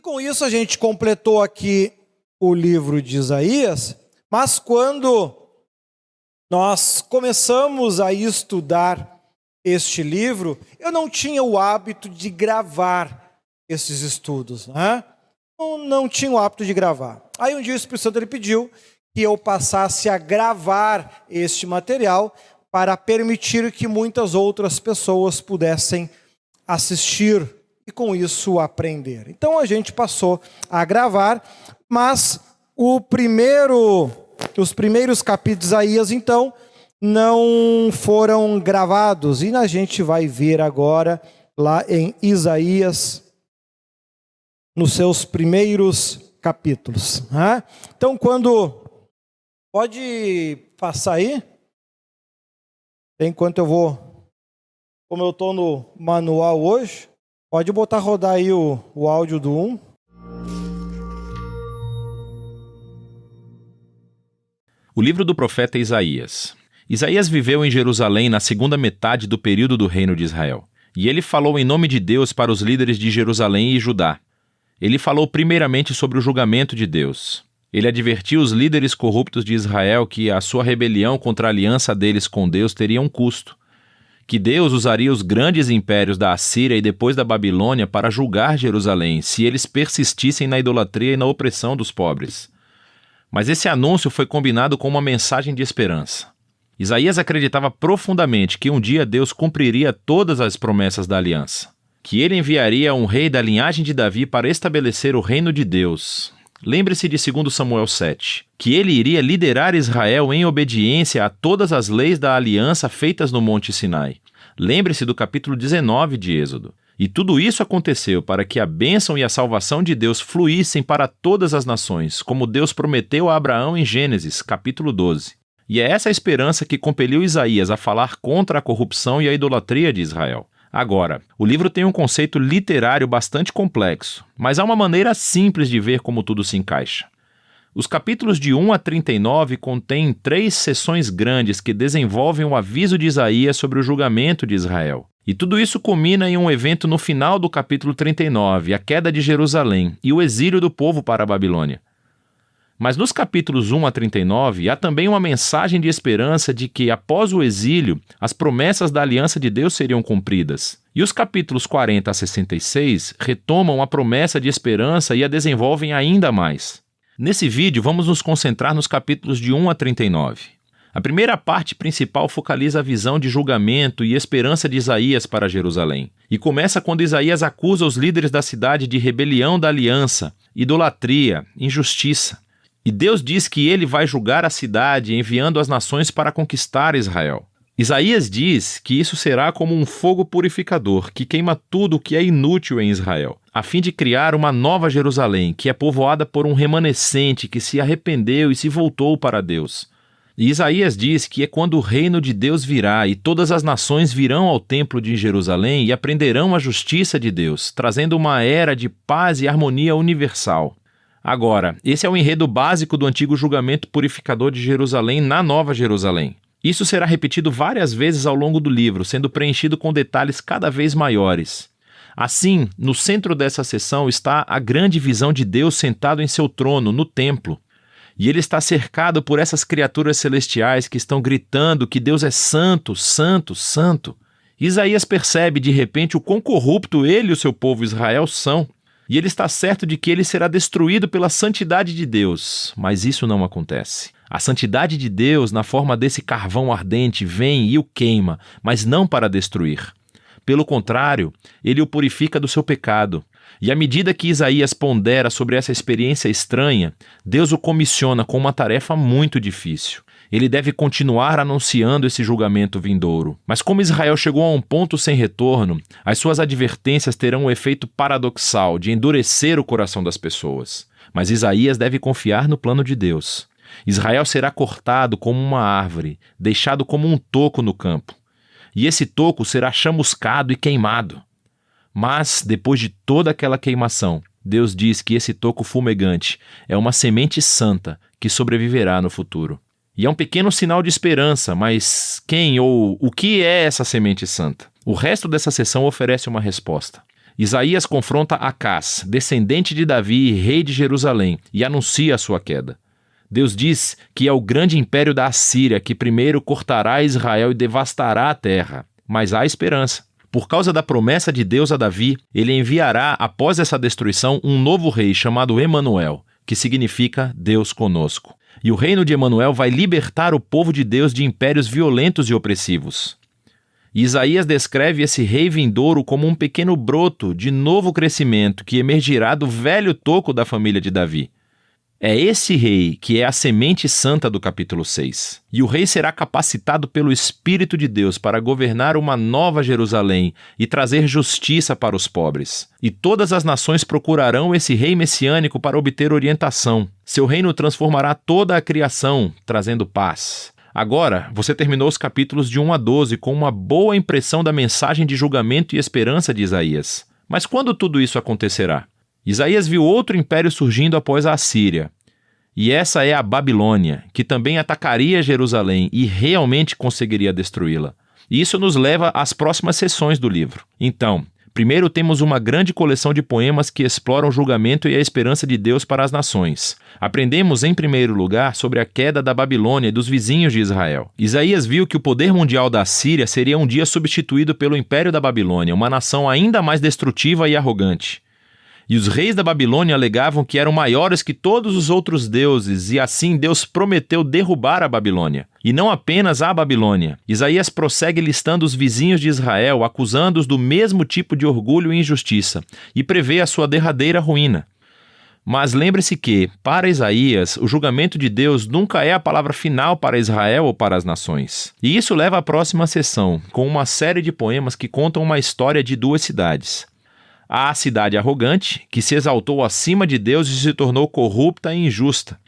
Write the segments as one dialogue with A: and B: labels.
A: com isso a gente completou aqui o livro de Isaías, mas quando nós começamos a estudar este livro, eu não tinha o hábito de gravar esses estudos, né? Não tinha o hábito de gravar. Aí um dia o Espírito Santo ele pediu que eu passasse a gravar este material para permitir que muitas outras pessoas pudessem assistir e com isso aprender. Então a gente passou a gravar, mas os primeiros capítulos de Isaías, então, não foram gravados. E a gente vai ver agora lá em Isaías, nos seus primeiros capítulos. Né? Então, pode passar aí? Enquanto eu vou, como eu estou no manual hoje, pode botar rodar aí o áudio do 1.
B: O livro do profeta Isaías. Isaías viveu em Jerusalém na segunda metade do período do reino de Israel. E ele falou em nome de Deus para os líderes de Jerusalém e Judá. Ele falou primeiramente sobre o julgamento de Deus. Ele advertiu os líderes corruptos de Israel que a sua rebelião contra a aliança deles com Deus teria um custo. Que Deus usaria os grandes impérios da Assíria e depois da Babilônia para julgar Jerusalém, se eles persistissem na idolatria e na opressão dos pobres. Mas esse anúncio foi combinado com uma mensagem de esperança. Isaías acreditava profundamente que um dia Deus cumpriria todas as promessas da aliança. Que ele enviaria um rei da linhagem de Davi para estabelecer o reino de Deus. Lembre-se de 2 Samuel 7, que ele iria liderar Israel em obediência a todas as leis da aliança feitas no Monte Sinai. Lembre-se do capítulo 19 de Êxodo. E tudo isso aconteceu para que a bênção e a salvação de Deus fluíssem para todas as nações, como Deus prometeu a Abraão em Gênesis, capítulo 12. E é essa esperança que compeliu Isaías a falar contra a corrupção e a idolatria de Israel. Agora, o livro tem um conceito literário bastante complexo, mas há uma maneira simples de ver como tudo se encaixa. Os capítulos de 1 a 39 contêm 3 seções grandes que desenvolvem o aviso de Isaías sobre o julgamento de Israel. E tudo isso culmina em um evento no final do capítulo 39, a queda de Jerusalém e o exílio do povo para a Babilônia. Mas nos capítulos 1 a 39, há também uma mensagem de esperança de que, após o exílio, as promessas da aliança de Deus seriam cumpridas. E os capítulos 40 a 66 retomam a promessa de esperança e a desenvolvem ainda mais. Nesse vídeo, vamos nos concentrar nos capítulos de 1 a 39. A primeira parte principal focaliza a visão de julgamento e esperança de Isaías para Jerusalém. E começa quando Isaías acusa os líderes da cidade de rebelião da aliança, idolatria, injustiça. E Deus diz que ele vai julgar a cidade, enviando as nações para conquistar Israel. Isaías diz que isso será como um fogo purificador, que queima tudo o que é inútil em Israel, a fim de criar uma nova Jerusalém, que é povoada por um remanescente que se arrependeu e se voltou para Deus. E Isaías diz que é quando o reino de Deus virá e todas as nações virão ao templo de Jerusalém e aprenderão a justiça de Deus, trazendo uma era de paz e harmonia universal. Agora, esse é o enredo básico do antigo julgamento purificador de Jerusalém na Nova Jerusalém. Isso será repetido várias vezes ao longo do livro, sendo preenchido com detalhes cada vez maiores. Assim, no centro dessa seção está a grande visão de Deus sentado em seu trono, no templo. E ele está cercado por essas criaturas celestiais que estão gritando que Deus é santo, santo, santo. Isaías percebe de repente o quão corrupto ele e o seu povo Israel são. E ele está certo de que ele será destruído pela santidade de Deus, mas isso não acontece. A santidade de Deus, na forma desse carvão ardente, vem e o queima, mas não para destruir. Pelo contrário, ele o purifica do seu pecado. E à medida que Isaías pondera sobre essa experiência estranha, Deus o comissiona com uma tarefa muito difícil. Ele deve continuar anunciando esse julgamento vindouro. Mas como Israel chegou a um ponto sem retorno, as suas advertências terão o efeito paradoxal de endurecer o coração das pessoas. Mas Isaías deve confiar no plano de Deus. Israel será cortado como uma árvore, deixado como um toco no campo. E esse toco será chamuscado e queimado. Mas, depois de toda aquela queimação, Deus diz que esse toco fumegante é uma semente santa que sobreviverá no futuro. E é um pequeno sinal de esperança, mas quem ou o que é essa semente santa? O resto dessa sessão oferece uma resposta. Isaías confronta Acás, descendente de Davi e rei de Jerusalém, e anuncia a sua queda. Deus diz que é o grande império da Assíria que primeiro cortará Israel e devastará a terra. Mas há esperança. Por causa da promessa de Deus a Davi, ele enviará, após essa destruição, um novo rei chamado Emanuel, que significa Deus conosco. E o reino de Emanuel vai libertar o povo de Deus de impérios violentos e opressivos. E Isaías descreve esse rei vindouro como um pequeno broto de novo crescimento que emergirá do velho toco da família de Davi. É esse rei que é a semente santa do capítulo 6. E o rei será capacitado pelo Espírito de Deus para governar uma nova Jerusalém e trazer justiça para os pobres. E todas as nações procurarão esse rei messiânico para obter orientação. Seu reino transformará toda a criação, trazendo paz. Agora, você terminou os capítulos de 1 a 12 com uma boa impressão da mensagem de julgamento e esperança de Isaías. Mas quando tudo isso acontecerá? Isaías viu outro império surgindo após a Assíria. E essa é a Babilônia, que também atacaria Jerusalém e realmente conseguiria destruí-la. E isso nos leva às próximas sessões do livro. Então, primeiro temos uma grande coleção de poemas que exploram o julgamento e a esperança de Deus para as nações. Aprendemos, em primeiro lugar, sobre a queda da Babilônia e dos vizinhos de Israel. Isaías viu que o poder mundial da Assíria seria um dia substituído pelo Império da Babilônia, uma nação ainda mais destrutiva e arrogante. E os reis da Babilônia alegavam que eram maiores que todos os outros deuses, e assim Deus prometeu derrubar a Babilônia. E não apenas a Babilônia. Isaías prossegue listando os vizinhos de Israel, acusando-os do mesmo tipo de orgulho e injustiça, e prevê a sua derradeira ruína. Mas lembre-se que, para Isaías, o julgamento de Deus nunca é a palavra final para Israel ou para as nações. E isso leva à próxima sessão, com uma série de poemas que contam uma história de duas cidades. Há a cidade arrogante, que se exaltou acima de Deus e se tornou corrupta e injusta.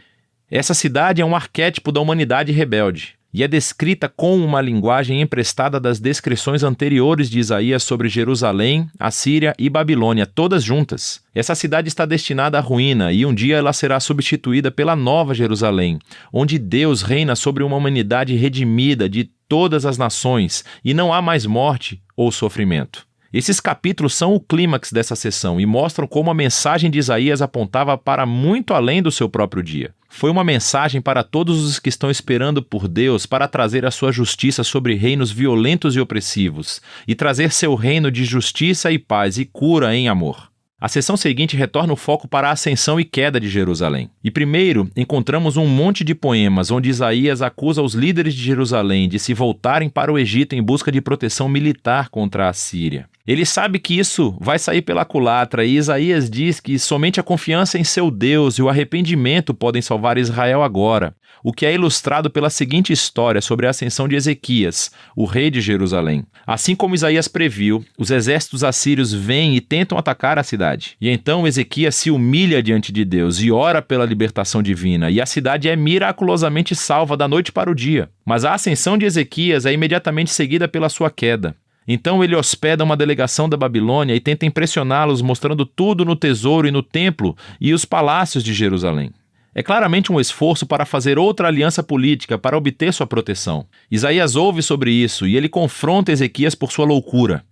B: Essa cidade é um arquétipo da humanidade rebelde, e é descrita com uma linguagem emprestada das descrições anteriores de Isaías sobre Jerusalém, Assíria e Babilônia, todas juntas. Essa cidade está destinada à ruína, e um dia ela será substituída pela nova Jerusalém, onde Deus reina sobre uma humanidade redimida de todas as nações, e não há mais morte ou sofrimento. Esses capítulos são o clímax dessa sessão e mostram como a mensagem de Isaías apontava para muito além do seu próprio dia. Foi uma mensagem para todos os que estão esperando por Deus para trazer a sua justiça sobre reinos violentos e opressivos, e trazer seu reino de justiça e paz e cura em amor. A sessão seguinte retorna o foco para a ascensão e queda de Jerusalém. E primeiro, encontramos um monte de poemas onde Isaías acusa os líderes de Jerusalém de se voltarem para o Egito em busca de proteção militar contra a Síria. Ele sabe que isso vai sair pela culatra, e Isaías diz que somente a confiança em seu Deus e o arrependimento podem salvar Israel agora, o que é ilustrado pela seguinte história sobre a ascensão de Ezequias, o rei de Jerusalém. Assim como Isaías previu, os exércitos assírios vêm e tentam atacar a cidade. E então Ezequias se humilha diante de Deus e ora pela libertação divina, e a cidade é miraculosamente salva da noite para o dia. Mas a ascensão de Ezequias é imediatamente seguida pela sua queda. Então ele hospeda uma delegação da Babilônia e tenta impressioná-los mostrando tudo no tesouro e no templo e os palácios de Jerusalém. É claramente um esforço para fazer outra aliança política para obter sua proteção. Isaías ouve sobre isso e ele confronta Ezequias por sua loucura.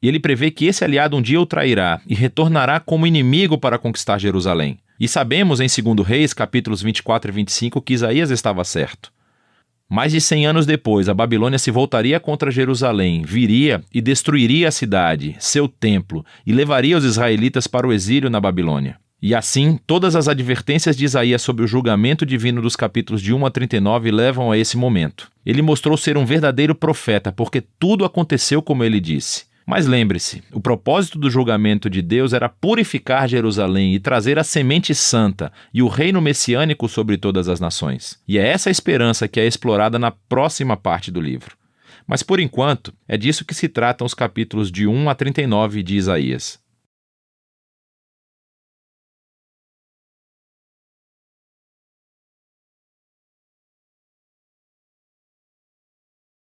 B: E ele prevê que esse aliado um dia o trairá e retornará como inimigo para conquistar Jerusalém. E sabemos em 2 Reis, capítulos 24 e 25, que Isaías estava certo. Mais de 100 anos depois, a Babilônia se voltaria contra Jerusalém, viria e destruiria a cidade, seu templo, e levaria os israelitas para o exílio na Babilônia. E assim, todas as advertências de Isaías sobre o julgamento divino dos capítulos de 1 a 39 levam a esse momento. Ele mostrou ser um verdadeiro profeta, porque tudo aconteceu como ele disse. Mas lembre-se, o propósito do julgamento de Deus era purificar Jerusalém e trazer a semente santa e o reino messiânico sobre todas as nações. E é essa esperança que é explorada na próxima parte do livro. Mas por enquanto, é disso que se tratam os capítulos de 1 a 39 de Isaías.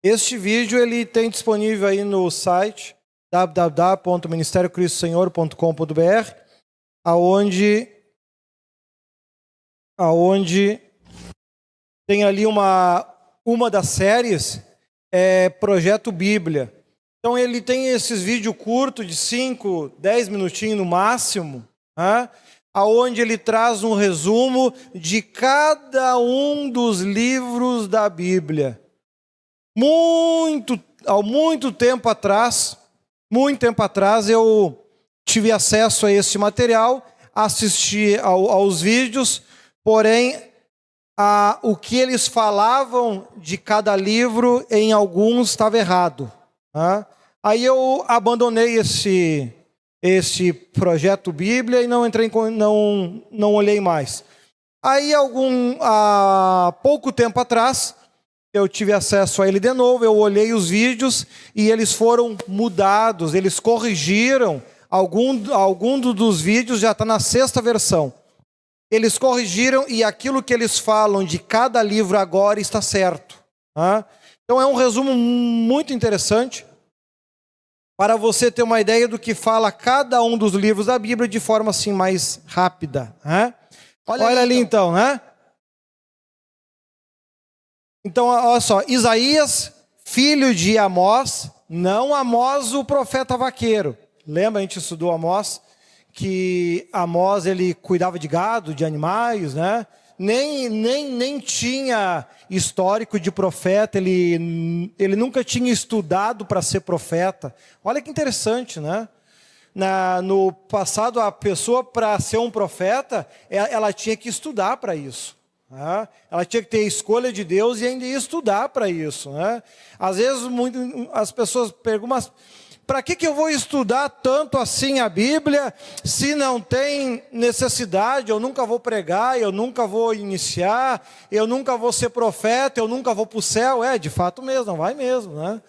A: Este vídeo ele tem disponível aí no site www.ministériocristosenhor.com.br, aonde tem ali uma das séries, Projeto Bíblia. Então ele tem esses vídeos curtos de 5, 10 minutinhos no máximo, aonde ele traz um resumo de cada um dos livros da Bíblia. Há muito tempo atrás eu tive acesso a esse material, assisti aos vídeos, porém o que eles falavam de cada livro em alguns estava errado. Aí eu abandonei esse projeto Bíblia e não olhei mais. Aí há pouco tempo atrás eu tive acesso a ele de novo, eu olhei os vídeos e eles foram mudados, eles corrigiram. Algum dos vídeos já está na 6ª versão. Eles corrigiram e aquilo que eles falam de cada livro agora está certo. Então é um resumo muito interessante para você ter uma ideia do que fala cada um dos livros da Bíblia de forma assim mais rápida. Olha ali então, né? Então, olha só, Isaías, filho de Amós, não Amós o profeta vaqueiro. Lembra, a gente estudou Amós, que Amós ele cuidava de gado, de animais, né? Nem tinha histórico de profeta, ele nunca tinha estudado para ser profeta. Olha que interessante, né? No passado, a pessoa, para ser um profeta, ela tinha que estudar para isso. Ela tinha que ter a escolha de Deus e ainda ia estudar para isso. Às vezes as pessoas perguntam, mas para que eu vou estudar tanto assim a Bíblia se não tem necessidade? Eu nunca vou pregar, eu nunca vou iniciar, eu nunca vou ser profeta, eu nunca vou para o céu. De fato mesmo, não vai mesmo, né?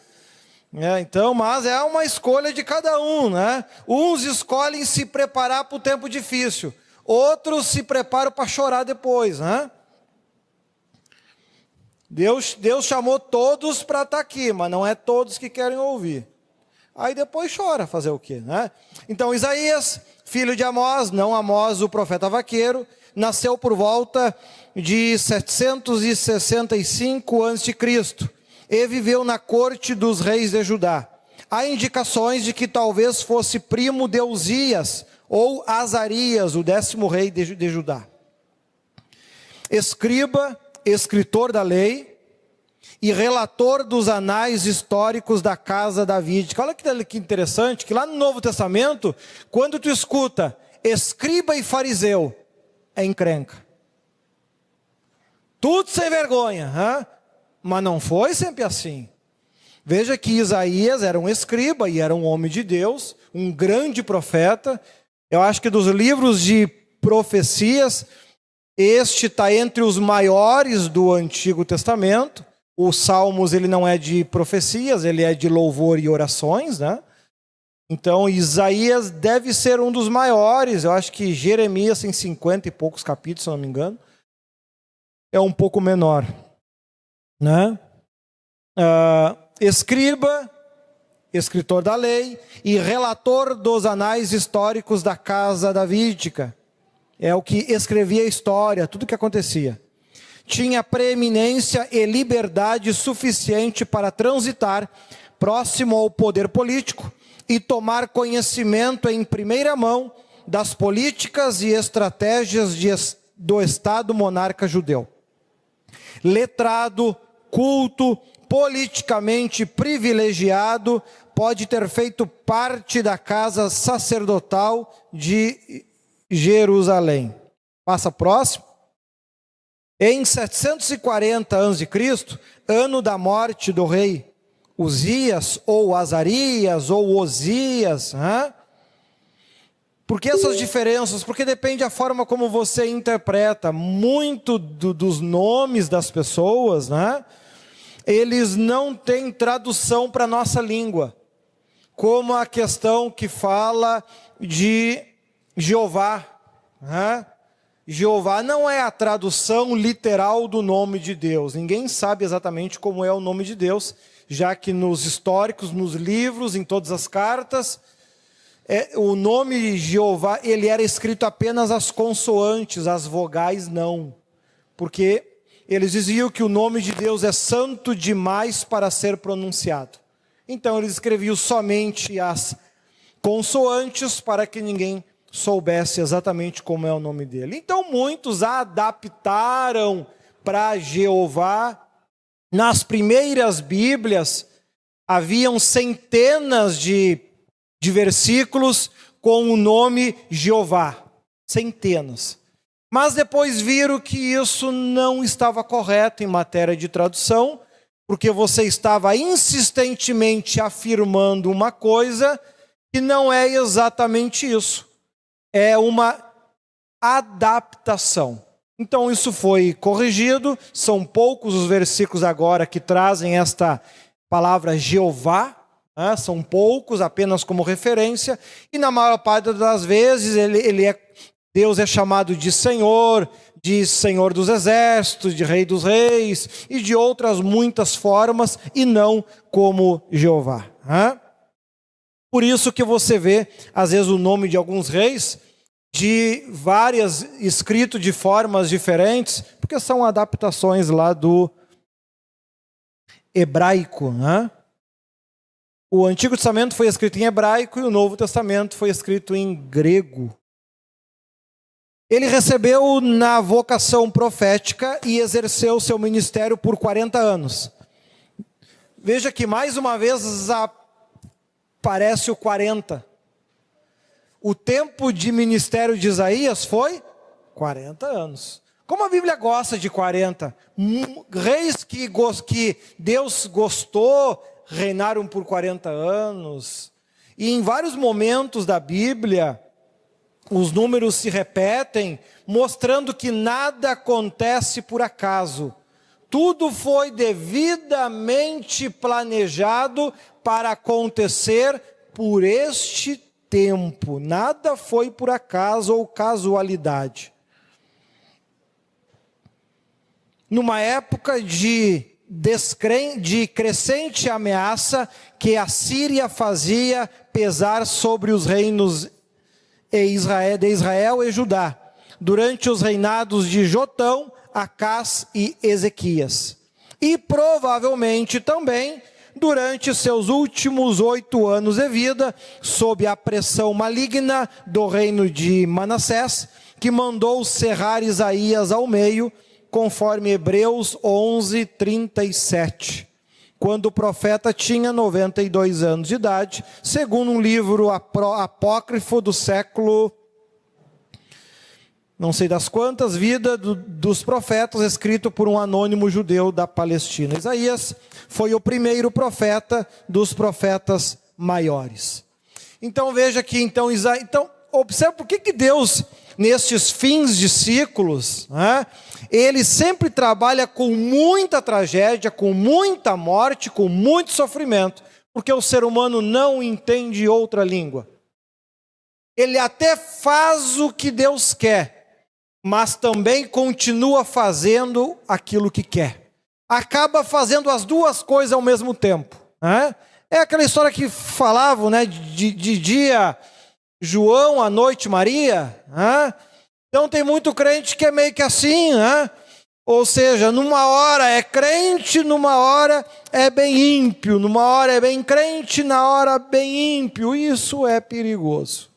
A: Então, mas é uma escolha de cada um, né? Uns escolhem se preparar para o tempo difícil, outros se preparam para chorar depois, né? Deus chamou todos para estar aqui, mas não é todos que querem ouvir. Aí depois chora, fazer o quê, né? Então Isaías, filho de Amós, não Amós o profeta vaqueiro, nasceu por volta de 765 a.C. e viveu na corte dos reis de Judá. Há indicações de que talvez fosse primo de Uzias ou Azarias, o 10º rei de Judá. Escriba, escritor da lei e relator dos anais históricos da casa davídica. Olha que interessante, que lá no Novo Testamento, quando tu escuta escriba e fariseu, é encrenca. Tudo sem vergonha, mas não foi sempre assim. Veja que Isaías era um escriba e era um homem de Deus, um grande profeta. Eu acho que dos livros de profecias, este está entre os maiores do Antigo Testamento. O Salmos ele não é de profecias, ele é de louvor e orações, né? Então Isaías deve ser um dos maiores. Eu acho que Jeremias tem 50 e poucos capítulos, se não me engano. É um pouco menor, né? Escriba, escritor da lei e relator dos anais históricos da casa davídica. É o que escrevia a história, tudo o que acontecia. Tinha preeminência e liberdade suficiente para transitar próximo ao poder político e tomar conhecimento em primeira mão das políticas e estratégias do Estado monarca judeu. Letrado, culto, politicamente privilegiado, pode ter feito parte da casa sacerdotal de Jerusalém. Passa próximo. Em 740 a.C., ano da morte do rei Uzias, ou Azarias, ou Osias. Por que essas diferenças? Porque depende da forma como você interpreta. Muito dos nomes das pessoas, eles não têm tradução para a nossa língua. Como a questão que fala de Jeová. Jeová não é a tradução literal do nome de Deus. Ninguém sabe exatamente como é o nome de Deus, já que nos históricos, nos livros, em todas as cartas, o nome Jeová ele era escrito apenas as consoantes, as vogais não. Porque eles diziam que o nome de Deus é santo demais para ser pronunciado. Então ele escreveu somente as consoantes para que ninguém soubesse exatamente como é o nome dele. Então muitos adaptaram para Jeová. Nas primeiras Bíblias haviam centenas de versículos com o nome Jeová. Centenas. Mas depois viram que isso não estava correto em matéria de tradução, porque você estava insistentemente afirmando uma coisa que não é exatamente isso. É uma adaptação. Então isso foi corrigido. São poucos os versículos agora que trazem esta palavra Jeová. São poucos, apenas como referência. E na maior parte das vezes Deus é chamado de Senhor dos Exércitos, de Rei dos Reis e de outras muitas formas, e não como Jeová. Por isso que você vê, às vezes, o nome de alguns reis escrito de formas diferentes, porque são adaptações lá do hebraico. O Antigo Testamento foi escrito em hebraico e o Novo Testamento foi escrito em grego. Ele recebeu na vocação profética e exerceu seu ministério por 40 anos. Veja que mais uma vez aparece o 40. O tempo de ministério de Isaías foi 40 anos. Como a Bíblia gosta de 40, reis que Deus gostou reinaram por 40 anos. E em vários momentos da Bíblia, os números se repetem, mostrando que nada acontece por acaso. Tudo foi devidamente planejado para acontecer por este tempo. Nada foi por acaso ou casualidade. Numa época de crescente ameaça que a Síria fazia pesar sobre os reinos de Israel e Judá, durante os reinados de Jotão, Acás e Ezequias. E provavelmente também durante seus últimos 8 anos de vida, sob a pressão maligna do reino de Manassés, que mandou cerrar Isaías ao meio, conforme Hebreus 11:37. Quando o profeta tinha 92 anos de idade, segundo um livro apócrifo do século, não sei das quantas, Vida dos Profetas, escrito por um anônimo judeu da Palestina. Isaías foi o primeiro profeta dos profetas maiores. Então veja que observe por que Deus, nestes fins de ciclos, ele sempre trabalha com muita tragédia, com muita morte, com muito sofrimento, porque o ser humano não entende outra língua. Ele até faz o que Deus quer, mas também continua fazendo aquilo que quer. Acaba fazendo as duas coisas ao mesmo tempo. É aquela história que falavam, de dia João, à noite Maria. Então tem muito crente que é meio que assim, ou seja, numa hora é crente, numa hora é bem ímpio, numa hora é bem crente, na hora bem ímpio. Isso é perigoso.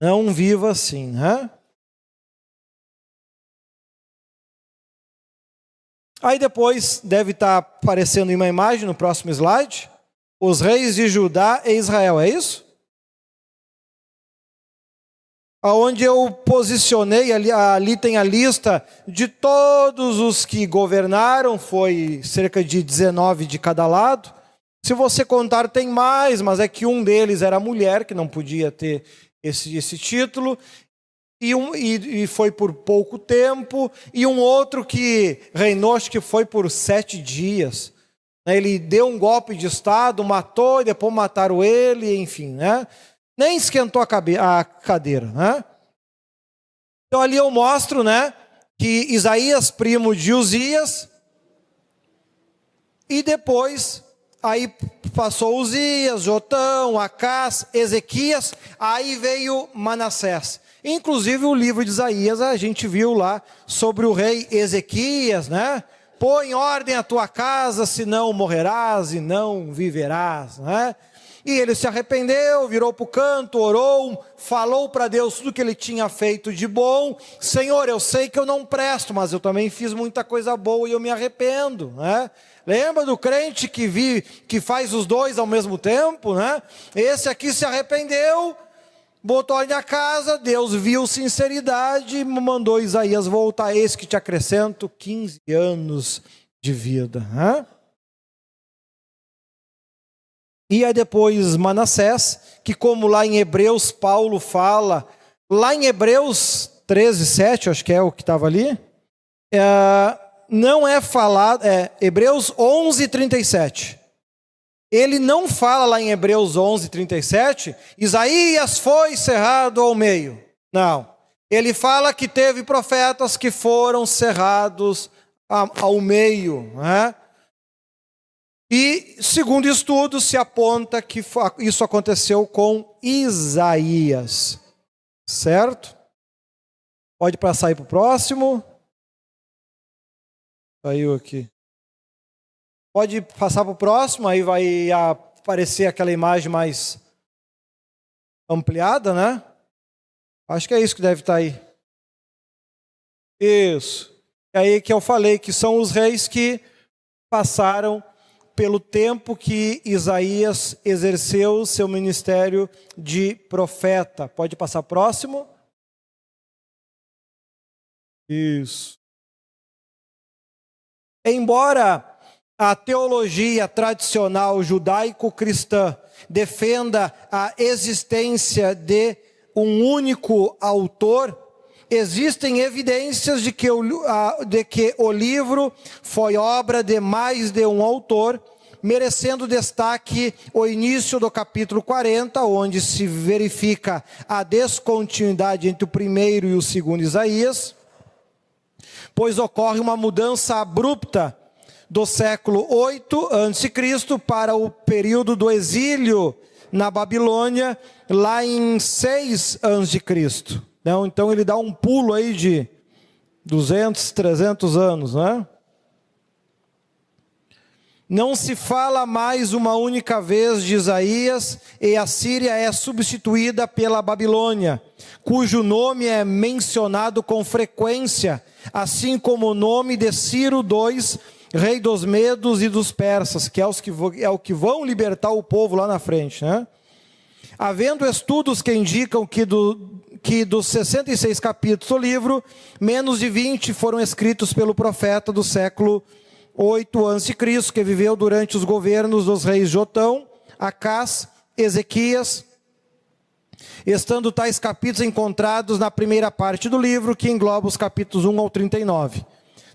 A: Não viva assim, Aí depois deve estar aparecendo em uma imagem no próximo slide, os reis de Judá e Israel, é isso? Onde eu posicionei, ali tem a lista de todos os que governaram, foi cerca de 19 de cada lado. Se você contar tem mais, mas é que um deles era mulher, que não podia ter esse título, e foi por pouco tempo, e um outro que reinou, acho que foi por 7 dias. Ele deu um golpe de estado, matou, e depois mataram ele, enfim, nem esquentou a cadeira, Então ali eu mostro, que Isaías, primo de Uzias, e depois, aí passou Uzias, Jotão, Acás, Ezequias, aí veio Manassés. Inclusive o livro de Isaías, a gente viu lá sobre o rei Ezequias, põe em ordem a tua casa, senão morrerás e não viverás, né? E ele se arrependeu, virou para o canto, orou, falou para Deus tudo que ele tinha feito de bom. Senhor, eu sei que eu não presto, mas eu também fiz muita coisa boa e eu me arrependo, né? Lembra do crente que faz os dois ao mesmo tempo, né? Esse aqui se arrependeu, botou ordem na casa, Deus viu sinceridade e mandou Isaías voltar. Esse que te acrescento 15 anos de vida, né? E aí depois Manassés, que como lá em Hebreus Paulo fala, lá em Hebreus 13, 7, acho que é o que estava ali, não é falado, Hebreus 11, 37. Ele não fala lá em Hebreus 11, 37, Isaías foi cerrado ao meio. Não. Ele fala que teve profetas que foram cerrados ao meio, né? E, segundo estudos, se aponta que isso aconteceu com Isaías. Certo? Pode passar aí para o próximo. Saiu aqui. Pode passar para o próximo, aí vai aparecer aquela imagem mais ampliada, né? Acho que é isso que deve estar aí. Isso. É aí que eu falei que são os reis que passaram pelo tempo que Isaías exerceu seu ministério de profeta. Pode passar próximo. Isso. Embora a teologia tradicional judaico-cristã defenda a existência de um único autor, existem evidências de que o livro foi obra de mais de um autor, merecendo destaque o início do capítulo 40, onde se verifica a descontinuidade entre o primeiro e o segundo Isaías, pois ocorre uma mudança abrupta do século 8 a.C. para o período do exílio na Babilônia, lá em 6 a.C. Então ele dá um pulo aí de 200, 300 anos, né? Não se fala mais uma única vez de Isaías, e a Síria é substituída pela Babilônia, cujo nome é mencionado com frequência, assim como o nome de Ciro II, rei dos Medos e dos Persas, que é o que vão libertar o povo lá na frente, né? Havendo estudos que indicam que dos 66 capítulos do livro, menos de 20 foram escritos pelo profeta do século 8 a.C., que viveu durante os governos dos reis Jotão, Acás, Ezequias, estando tais capítulos encontrados na primeira parte do livro, que engloba os capítulos 1 ao 39.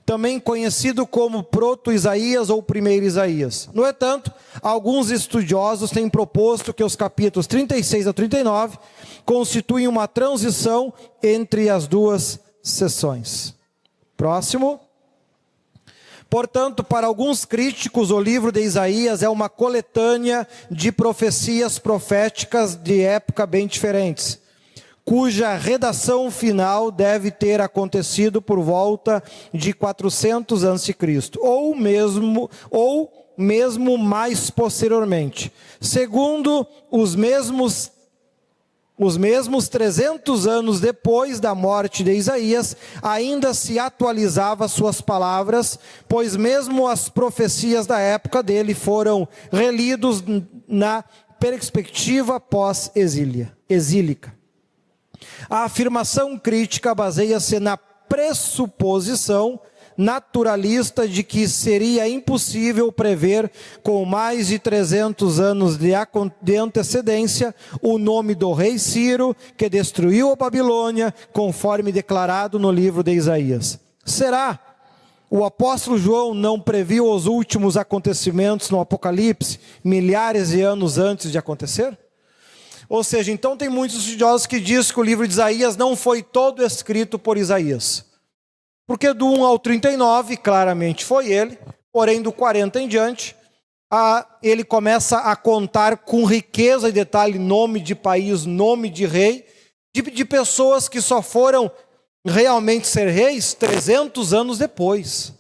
A: Também conhecido como Proto-Isaías ou Primeiro Isaías. No entanto, alguns estudiosos têm proposto que os capítulos 36 a 39 constituem uma transição entre as duas seções. Próximo. Portanto, para alguns críticos, o livro de Isaías é uma coletânea de profecias proféticas de época bem diferentes, cuja redação final deve ter acontecido por volta de 400 a.C., ou mesmo mais posteriormente. Segundo os mesmos 300 anos depois da morte de Isaías, ainda se atualizava suas palavras, pois mesmo as profecias da época dele foram relidos na perspectiva pós-exílica. A afirmação crítica baseia-se na pressuposição naturalista de que seria impossível prever, com mais de 300 anos de antecedência, o nome do rei Ciro, que destruiu a Babilônia, conforme declarado no livro de Isaías. Será? O apóstolo João não previu os últimos acontecimentos no Apocalipse, milhares de anos antes de acontecer? Ou seja, então tem muitos estudiosos que dizem que o livro de Isaías não foi todo escrito por Isaías. Porque do 1 ao 39, claramente foi ele, porém do 40 em diante, ele começa a contar com riqueza e detalhe nome de país, nome de rei, de pessoas que só foram realmente ser reis 300 anos depois.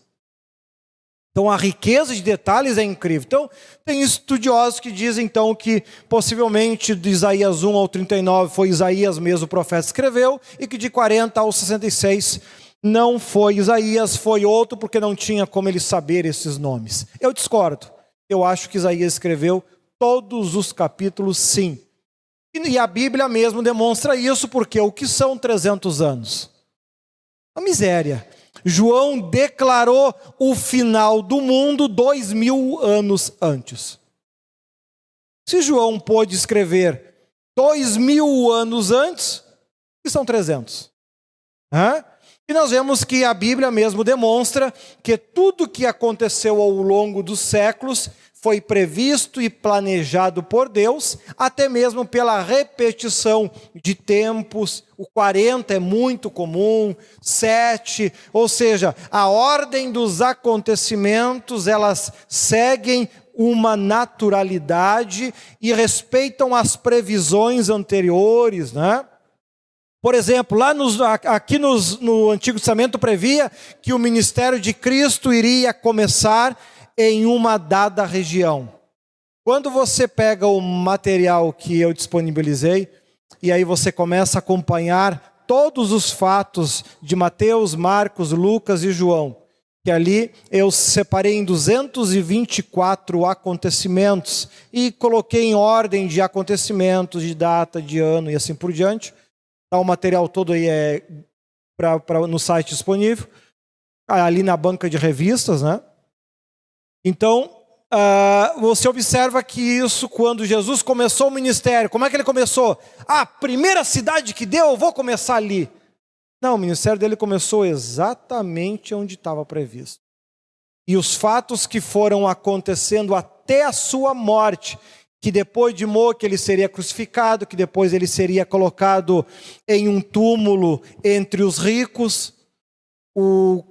A: Então a riqueza de detalhes é incrível. Então tem estudiosos que dizem então que possivelmente de Isaías 1 ao 39 foi Isaías mesmo o profeta que escreveu, e que de 40 ao 66 não foi Isaías, foi outro, porque não tinha como ele saber esses nomes. Eu discordo. Eu acho que Isaías escreveu todos os capítulos, sim. E a Bíblia mesmo demonstra isso, porque o que são 300 anos? Uma miséria. João declarou o final do mundo 2000 anos antes. Se João pôde escrever 2000 anos antes, que são 300? E nós vemos que a Bíblia mesmo demonstra que tudo que aconteceu ao longo dos séculos foi previsto e planejado por Deus, até mesmo pela repetição de tempos. O 40 é muito comum, 7, ou seja, a ordem dos acontecimentos, elas seguem uma naturalidade e respeitam as previsões anteriores, né? Por exemplo, aqui no Antigo Testamento previa que o ministério de Cristo iria começar em uma dada região. Quando você pega o material que eu disponibilizei, e aí você começa a acompanhar todos os fatos de Mateus, Marcos, Lucas e João, que ali eu separei em 224 acontecimentos, e coloquei em ordem de acontecimentos, de data, de ano e assim por diante. O material todo aí no site disponível, ali na banca de revistas, né? Então, você observa que isso, quando Jesus começou o ministério, como é que ele começou? Primeira cidade que deu, eu vou começar ali. Não, o ministério dele começou exatamente onde estava previsto. E os fatos que foram acontecendo até a sua morte, que depois de morto ele seria crucificado, que depois ele seria colocado em um túmulo entre os ricos. O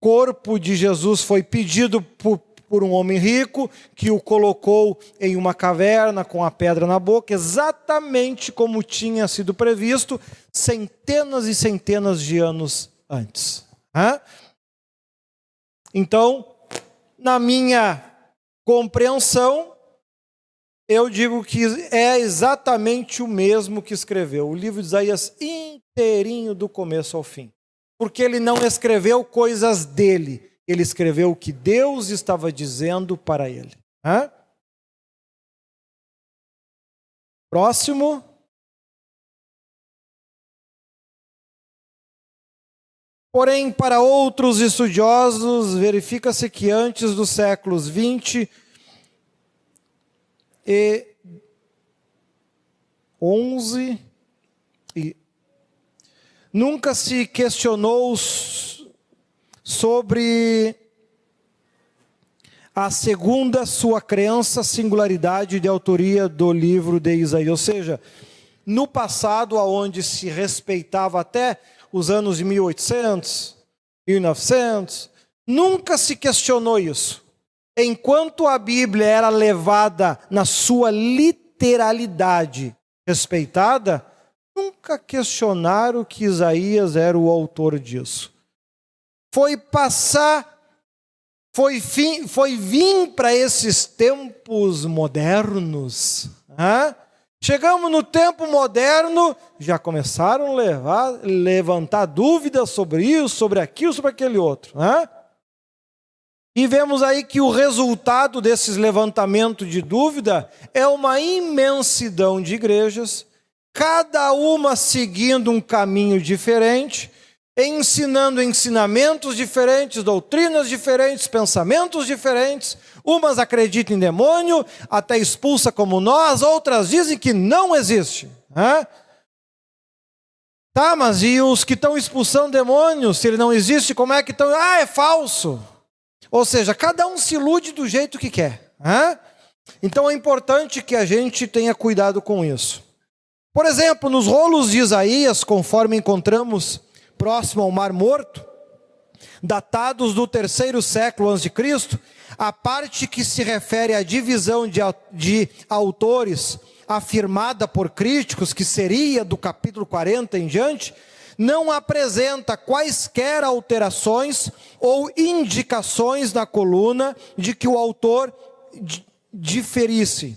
A: corpo de Jesus foi pedido por um homem rico, que o colocou em uma caverna com a pedra na boca, exatamente como tinha sido previsto centenas e centenas de anos antes. Então, na minha compreensão, eu digo que é exatamente o mesmo que escreveu o livro de Isaías inteirinho, do começo ao fim. Porque ele não escreveu coisas dele, ele escreveu o que Deus estava dizendo para ele. Próximo. Porém, para outros estudiosos, verifica-se que antes dos séculos 20 e 11, nunca se questionou sobre a segunda sua crença, singularidade de autoria do livro de Isaías. Ou seja, no passado, onde se respeitava até os anos de 1800, 1900, nunca se questionou isso. Enquanto a Bíblia era levada na sua literalidade respeitada, nunca questionaram que Isaías era o autor disso. Foi vir para esses tempos modernos. Chegamos no tempo moderno, já começaram a levantar dúvidas sobre isso, sobre aquilo, sobre aquele outro. E vemos aí que o resultado desses levantamentos de dúvida é uma imensidão de igrejas, cada uma seguindo um caminho diferente, ensinando ensinamentos diferentes, doutrinas diferentes, pensamentos diferentes. Umas acreditam em demônio, até expulsa como nós, outras dizem que não existe. Tá, mas e os que estão expulsando demônios, se ele não existe, como é que estão? É falso. Ou seja, cada um se ilude do jeito que quer. Então é importante que a gente tenha cuidado com isso. Por exemplo, nos rolos de Isaías, conforme encontramos próximo ao Mar Morto, datados do 3º século a.C., a parte que se refere à divisão de autores afirmada por críticos, que seria do capítulo 40 em diante, não apresenta quaisquer alterações ou indicações na coluna de que o autor diferisse.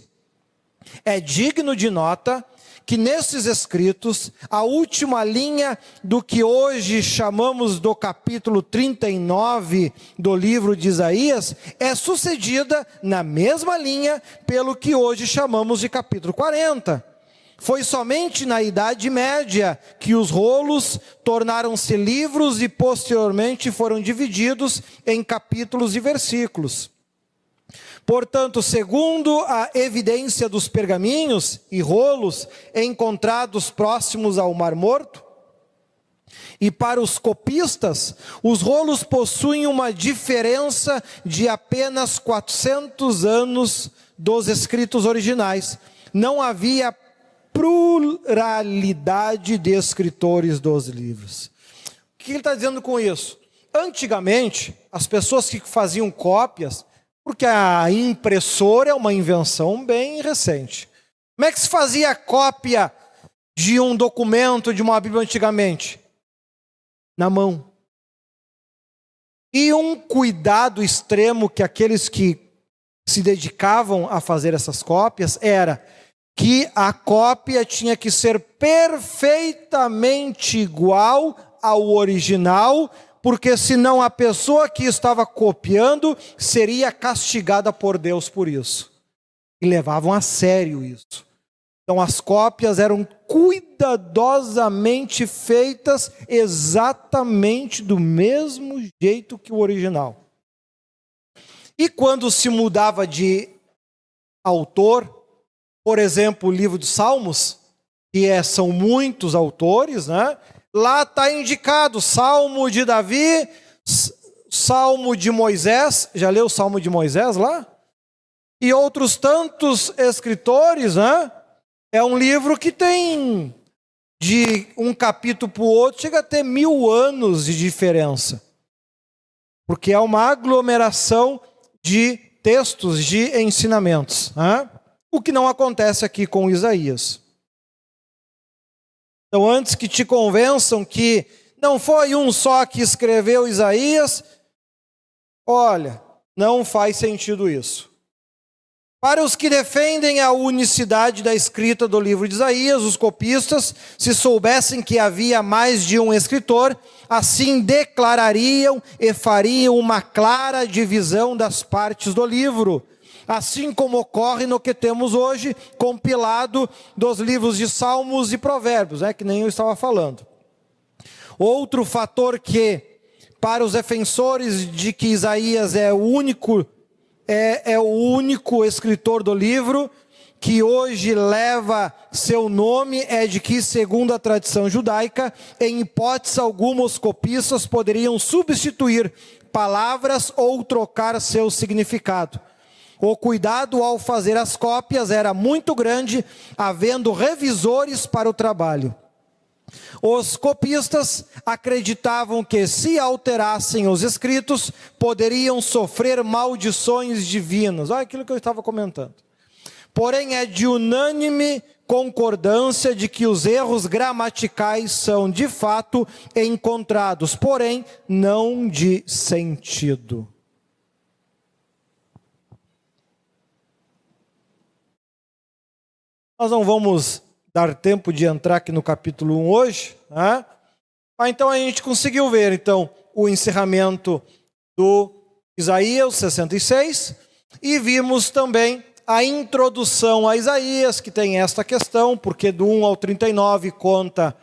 A: É digno de nota que nesses escritos, a última linha do que hoje chamamos do capítulo 39 do livro de Isaías, é sucedida na mesma linha pelo que hoje chamamos de capítulo 40. Foi somente na Idade Média que os rolos tornaram-se livros e posteriormente foram divididos em capítulos e versículos. Portanto, segundo a evidência dos pergaminhos e rolos encontrados próximos ao Mar Morto, e para os copistas, os rolos possuem uma diferença de apenas 400 anos dos escritos originais. Não havia pluralidade de escritores dos livros. O que ele está dizendo com isso? Antigamente, as pessoas que faziam cópias, porque a impressora é uma invenção bem recente. Como é que se fazia a cópia de um documento, de uma Bíblia antigamente? Na mão. E um cuidado extremo que aqueles que se dedicavam a fazer essas cópias era que a cópia tinha que ser perfeitamente igual ao original, porque senão a pessoa que estava copiando seria castigada por Deus por isso. E levavam a sério isso. Então as cópias eram cuidadosamente feitas exatamente do mesmo jeito que o original. E quando se mudava de autor, por exemplo, o livro dos Salmos, que são muitos autores, né? Lá está indicado Salmo de Davi, Salmo de Moisés. Já leu o Salmo de Moisés lá? E outros tantos escritores, né? É um livro que tem, de um capítulo para o outro, chega a ter 1000 anos de diferença. Porque é uma aglomeração de textos, de ensinamentos. Né? O que não acontece aqui com Isaías. Então, antes que te convençam que não foi um só que escreveu Isaías, olha, não faz sentido isso. Para os que defendem a unicidade da escrita do livro de Isaías, os copistas, se soubessem que havia mais de um escritor, assim declarariam e fariam uma clara divisão das partes do livro, assim como ocorre no que temos hoje, compilado dos livros de Salmos e Provérbios, que nem eu estava falando. Outro fator que, para os defensores de que Isaías é o único escritor do livro, que hoje leva seu nome, é de que, segundo a tradição judaica, em hipótese alguma os copistas poderiam substituir palavras ou trocar seu significado. O cuidado ao fazer as cópias era muito grande, havendo revisores para o trabalho. Os copistas acreditavam que, se alterassem os escritos, poderiam sofrer maldições divinas. Olha aquilo que eu estava comentando. Porém, é de unânime concordância de que os erros gramaticais são, de fato, encontrados, porém, não de sentido. Nós não vamos dar tempo de entrar aqui no capítulo 1 hoje, né? Mas então a gente conseguiu ver então o encerramento do Isaías 66 e vimos também a introdução a Isaías, que tem esta questão, porque do 1 ao 39 conta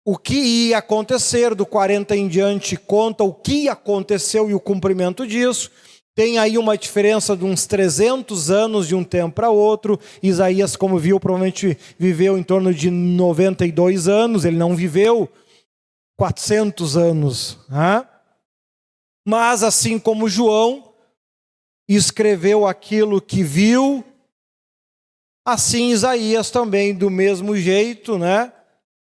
A: o que ia acontecer, do 40 em diante conta o que aconteceu e o cumprimento disso. Tem aí uma diferença de uns 300 anos de um tempo para outro. Isaías, como viu, provavelmente viveu em torno de 92 anos. Ele não viveu 400 anos. Né? Mas, assim como João escreveu aquilo que viu, assim Isaías também, do mesmo jeito, né?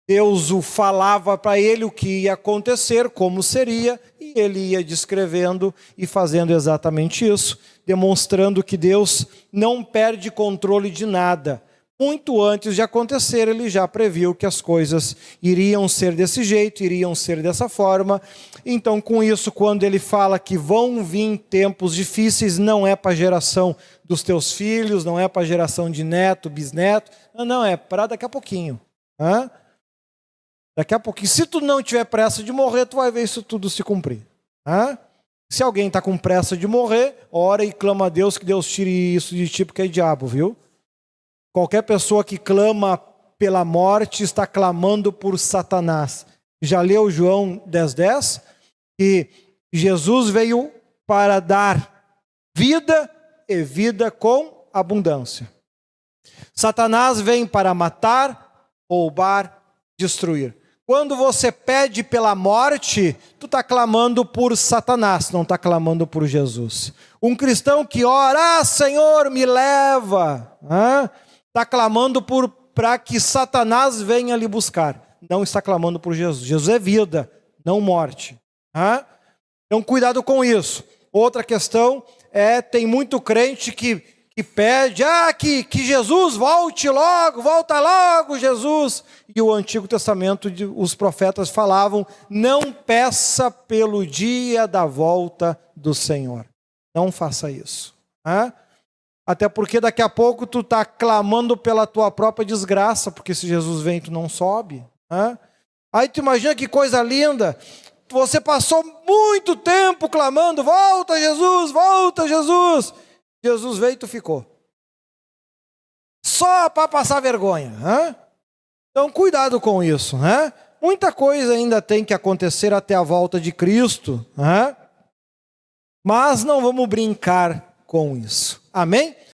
A: Deus o falava para ele o que ia acontecer, como seria, e ele ia descrevendo e fazendo exatamente isso, demonstrando que Deus não perde controle de nada, muito antes de acontecer, ele já previu que as coisas iriam ser desse jeito, iriam ser dessa forma. Então, com isso, quando ele fala que vão vir tempos difíceis, não é para a geração dos teus filhos, não é para a geração de neto, bisneto, não, é para daqui a pouquinho. Daqui a pouquinho. Se tu não tiver pressa de morrer, tu vai ver isso tudo se cumprir. Se alguém está com pressa de morrer, ora e clama a Deus que Deus tire isso de ti, porque é diabo, viu? Qualquer pessoa que clama pela morte está clamando por Satanás. Já leu João 10:10? Que Jesus veio para dar vida e vida com abundância. Satanás vem para matar, roubar, destruir. Quando você pede pela morte, tu está clamando por Satanás, não está clamando por Jesus. Um cristão que ora, Senhor, me leva, está clamando para que Satanás venha lhe buscar. Não está clamando por Jesus. Jesus é vida, não morte. Então, cuidado com isso. Outra questão tem muito crente que pede, que Jesus volte logo, volta logo, Jesus. E o Antigo Testamento, os profetas falavam, não peça pelo dia da volta do Senhor. Não faça isso. Até porque daqui a pouco tu está clamando pela tua própria desgraça, porque se Jesus vem, tu não sobe. Aí tu imagina que coisa linda. Você passou muito tempo clamando, volta Jesus, volta Jesus. Jesus veio e tu ficou. Só para passar vergonha. Então cuidado com isso. Muita coisa ainda tem que acontecer até a volta de Cristo. Mas não vamos brincar com isso. Amém?